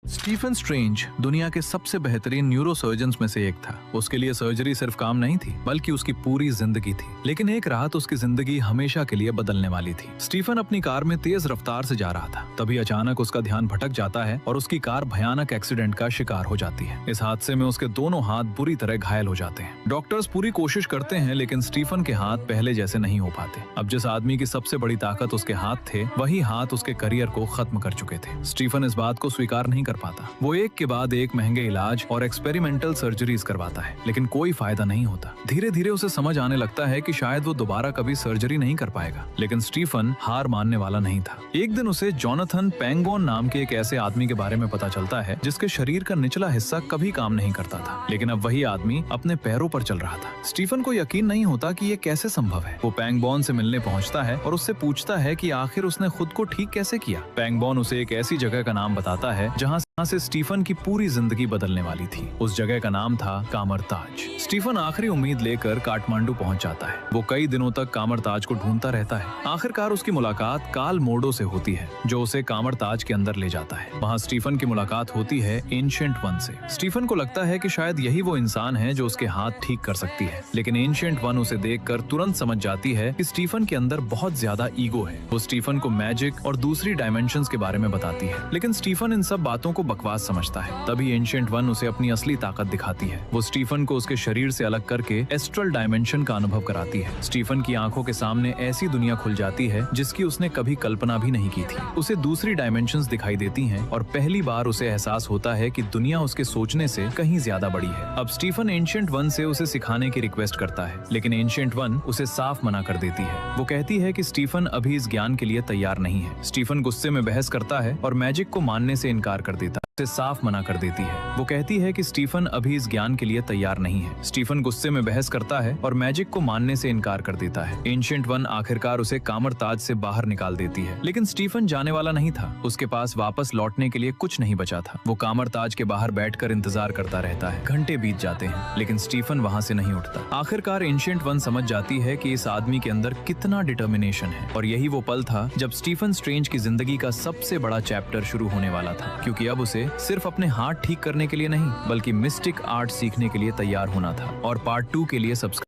Stephen strange दुनिया के सबसे बेहतरीन न्यूरोसर्जन्स में से एक था। उसके लिए सर्जरी सिर्फ काम नहीं थी, बल्कि उसकी पूरी जिंदगी थी। लेकिन एक रात उसकी जिंदगी हमेशा के लिए बदलने वाली थी। स्टीफन अपनी कार में तेज रफ्तार से जा रहा था। तभी अचानक उसका ध्यान भटक जाता है और उसकी कार भयानक एक्सीडेंट का शिकार हो जाती है। इस हादसे में उसके दोनों हाथ बुरी तरह घायल हो जाते हैं। डॉक्टर्स पूरी कोशिश करते हैं, लेकिन स्टीफन के हाथ पहले जैसे नहीं हो पाते। अब जिस आदमी की सबसे बड़ी ताकत उसके हाथ थे, वही हाथ उसके करियर को खत्म कर चुके थे। स्टीफन इस बात को स्वीकार नहीं कर पाता। वो एक के बाद एक महंगे इलाज और एक्सपेरिमेंटल सर्जरीज करवाता है, लेकिन कोई फायदा नहीं होता। धीरे धीरे उसे समझ आने लगता है कि शायद वो दोबारा कभी सर्जरी नहीं कर पाएगा। लेकिन स्टीफन हार मानने वाला नहीं था। एक दिन उसे जोनाथन पेंगोन नाम के एक ऐसे आदमी के बारे में पता चलता है जिसके शरीर का निचला हिस्सा कभी काम नहीं करता था, लेकिन अब वही आदमी अपने पैरों पर चल रहा था। स्टीफन को यकीन नहीं होता कि ये कैसे संभव है। वो पेंगबोन से मिलने पहुंचता है और उससे पूछता है कि आखिर उसने खुद को ठीक कैसे किया। पेंगबोन उसे एक ऐसी जगह का नाम बताता है जहाँ से स्टीफन की पूरी जिंदगी बदलने वाली थी। उस जगह का नाम था कामरताज। स्टीफन आखिरी उम्मीद लेकर काठमांडू पहुंच जाता है। वो कई दिनों तक कामरताज को ढूंढता रहता है। आखिरकार उसकी मुलाकात काल मोडो से होती है, जो उसे कामरताज के अंदर ले जाता है। वहाँ स्टीफन की मुलाकात होती है एंशिएंट वन से। स्टीफन को लगता है कि शायद यही वो इंसान है जो उसके हाथ ठीक कर सकती है, लेकिन एंशिएंट वन उसे देखकर तुरंत समझ जाती है कि स्टीफन के अंदर बहुत ज्यादा ईगो है। वो स्टीफन को मैजिक और दूसरी डायमेंशंस के बारे में बताती है, लेकिन स्टीफन इन सब बातों को बकवास समझता है। तभी एंशिएंट वन उसे अपनी असली ताकत दिखाती है। वो स्टीफन को उसके शरीर से अलग करके एस्ट्रल डायमेंशन का अनुभव कराती है। स्टीफन की आंखों के सामने ऐसी दुनिया खुल जाती है जिसकी उसने कभी कल्पना भी नहीं की थी। उसे दूसरी डायमेंशंस दिखाई देती हैं और पहली बार उसे एहसास होता है कि दुनिया उसके सोचने से कहीं ज्यादा बड़ी है। अब स्टीफन एंशिएंट वन से उसे सिखाने की रिक्वेस्ट करता है, लेकिन एंशिएंट वन उसे साफ मना कर देती है। वो कहती है कि स्टीफन अभी इस ज्ञान के लिए तैयार नहीं है। स्टीफन गुस्से में बहस करता है और मैजिक को मानने से इनकार कर देता है। उसे साफ मना कर देती है। वो कहती है कि स्टीफन अभी इस ज्ञान के लिए तैयार नहीं है। स्टीफन गुस्से में बहस करता है और मैजिक को मानने से इनकार कर देता है। एंशिएंट वन आखिरकार उसे कामरताज से बाहर निकाल देती है, लेकिन स्टीफन जाने वाला नहीं था। उसके पास वापस लौटने के लिए कुछ नहीं बचा था। वो कामरताज के बाहर बैठकर इंतजार करता रहता है। घंटे बीत जाते हैं, लेकिन स्टीफन वहाँ से नहीं उठता। आखिरकार एंशिएंट वन समझ जाती है कि इस आदमी के अंदर कितना डिटर्मिनेशन है, और यही वो पल था जब स्टीफन स्ट्रेंज की जिंदगी का सबसे बड़ा चैप्टर शुरू होने वाला था, क्योंकि अब उसे सिर्फ अपने हाथ ठीक करने के लिए नहीं, बल्कि मिस्टिक आर्ट सीखने के लिए तैयार होना था। और पार्ट 2 के लिए सब्सक्राइब